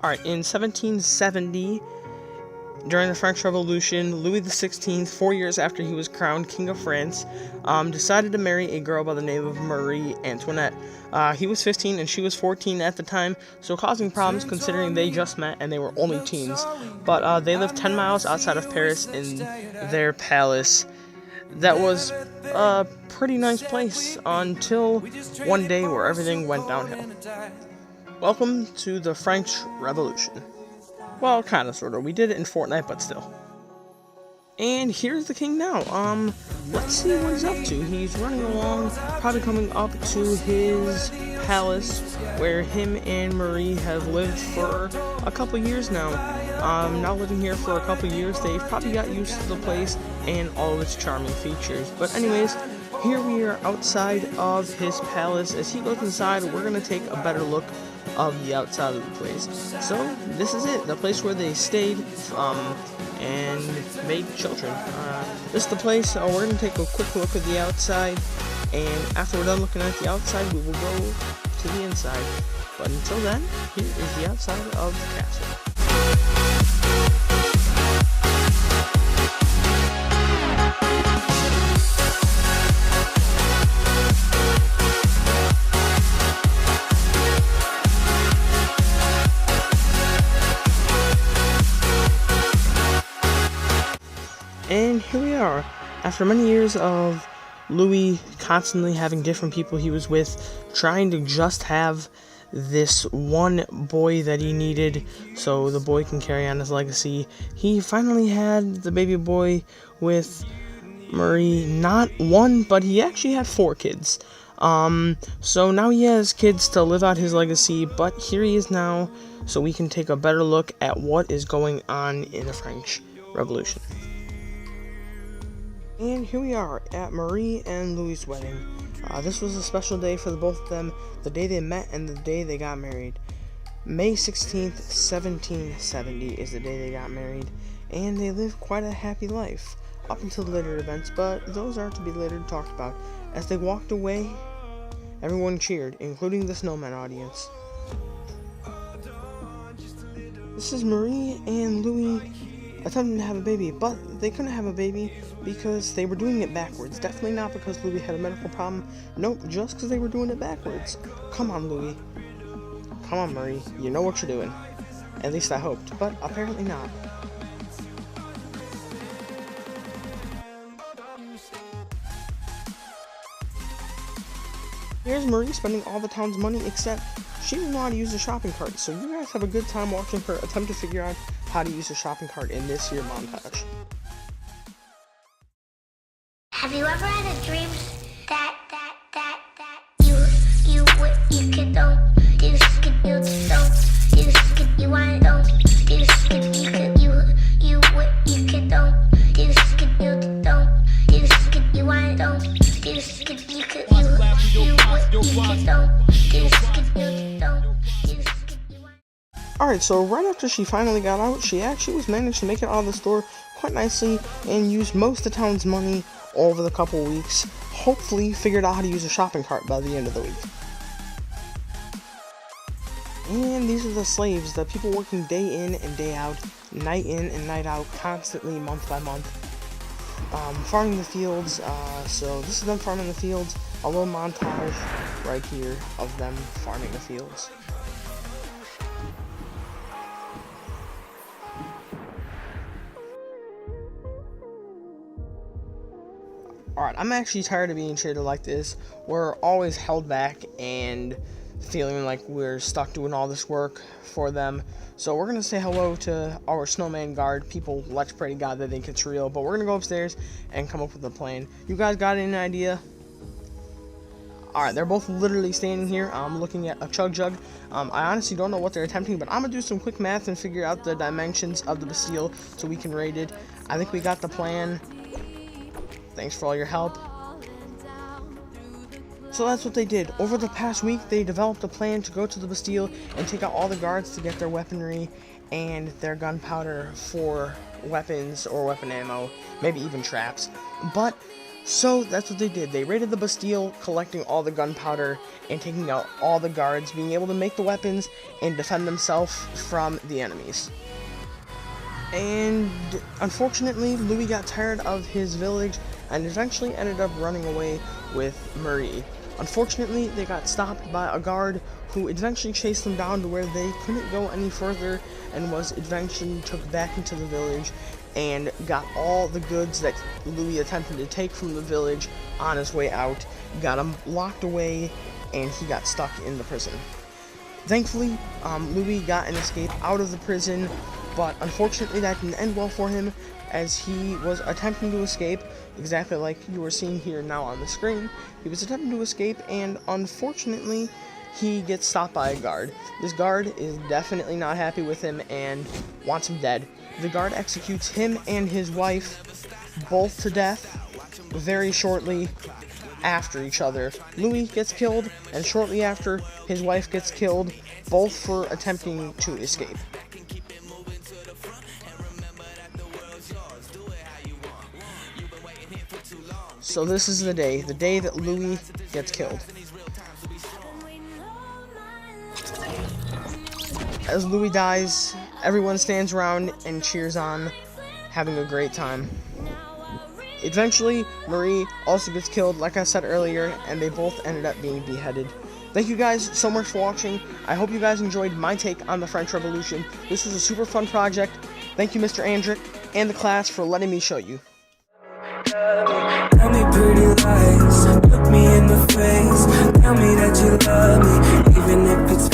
Alright, in 1770, during the French Revolution, Louis XVI, 4 years after he was crowned King of France, decided to marry a girl by the name of Marie Antoinette. He was 15 and she was 14 at the time, so causing problems considering they just met and they were only teens. But they lived 10 miles outside of Paris in their palace. That was a pretty nice place until one day where everything went downhill. Welcome to the French Revolution. Well, kinda, sorta. We did it in Fortnite, but still. And here's the king now. Let's see what he's up to. He's running along, probably coming up to his palace, where him and Marie have lived for a couple years now. Now living here for a couple years, they've probably got used to the place and all of its charming features. But anyways, here we are outside of his palace. As he goes inside, we're gonna take a better look of the outside of the place. So this is it, the place where they stayed and made children. This is the place. We're going to take a quick look at the outside, and after we're done looking at the outside, we will go to the inside. But until then, here is the outside of the castle. And here we are, after many years of Louis constantly having different people he was with, trying to just have this one boy that he needed so the boy can carry on his legacy. He finally had the baby boy with Marie, not one, but he actually had 4 kids. So now he has kids to live out his legacy, but here he is now, so we can take a better look at what is going on in the French Revolution. And here we are at Marie and Louis' wedding. This was a special day for the both of them, the day they met and the day they got married. May 16th, 1770 is the day they got married, and they lived quite a happy life, up until the later events, but those are to be later talked about. As they walked away, everyone cheered, including the snowman audience. This is Marie and Louis attempting to have a baby, but they couldn't have a baby because they were doing it backwards. Definitely not because Louis had a medical problem. Nope, just because they were doing it backwards. Come on, Louis. Come on, Marie. You know what you're doing. At least I hoped, but apparently not. Here's Marie spending all the town's money, except she didn't know how to use a shopping cart, so you guys have a good time watching her attempt to figure out how to use a shopping cart in this here montage. Have you ever had a dream that you could don't you could you want don't you could you could don't you want don't Alright, so right after she finally got out, she actually was managed to make it out of the store quite nicely and used most of the town's money over the couple weeks. Hopefully figured out how to use a shopping cart by the end of the week. And these are the slaves, the people working day in and day out, night in and night out, constantly, month by month, farming the fields. So this is them farming the fields, a little montage right here of them farming the fields. Alright, I'm actually tired of being treated like this. We're always held back and feeling like we're stuck doing all this work for them. So we're going to say hello to our snowman guard. People like to pray to God that think it's real. But we're going to go upstairs and come up with a plan. You guys got any idea? Alright, they're both literally standing here. I'm looking at a chug jug. I honestly don't know what they're attempting, but I'm going to do some quick math and figure out the dimensions of the Bastille so we can raid it. I think we got the plan. Thanks for all your help. So that's what they did. Over the past week, they developed a plan to go to the Bastille and take out all the guards to get their weaponry and their gunpowder for weapons or weapon ammo, maybe even traps. But So that's what they did. They raided the Bastille, collecting all the gunpowder and taking out all the guards, being able to make the weapons and defend themselves from the enemies. And unfortunately, Louis got tired of his village and eventually ended up running away with Marie. Unfortunately, they got stopped by a guard who eventually chased them down to where they couldn't go any further and was eventually took back into the village and got all the goods that Louis attempted to take from the village on his way out, got him locked away, and he got stuck in the prison. Thankfully, Louis got an escape out of the prison, but unfortunately that didn't end well for him, as he was attempting to escape, exactly like you are seeing here now on the screen. He was attempting to escape, and unfortunately, he gets stopped by a guard. This guard is definitely not happy with him and wants him dead. The guard executes him and his wife both to death very shortly after each other. Louis gets killed, and shortly after, his wife gets killed, both for attempting to escape. So this is the day that Louis gets killed. As Louis dies, everyone stands around and cheers on, having a great time. Eventually, Marie also gets killed, like I said earlier, and they both ended up being beheaded. Thank you guys so much for watching. I hope you guys enjoyed my take on the French Revolution. This was a super fun project. Thank you, Mr. Andrick, and the class for letting me show you. Tell me pretty lies, look me in the face. Tell me that you love me, even if it's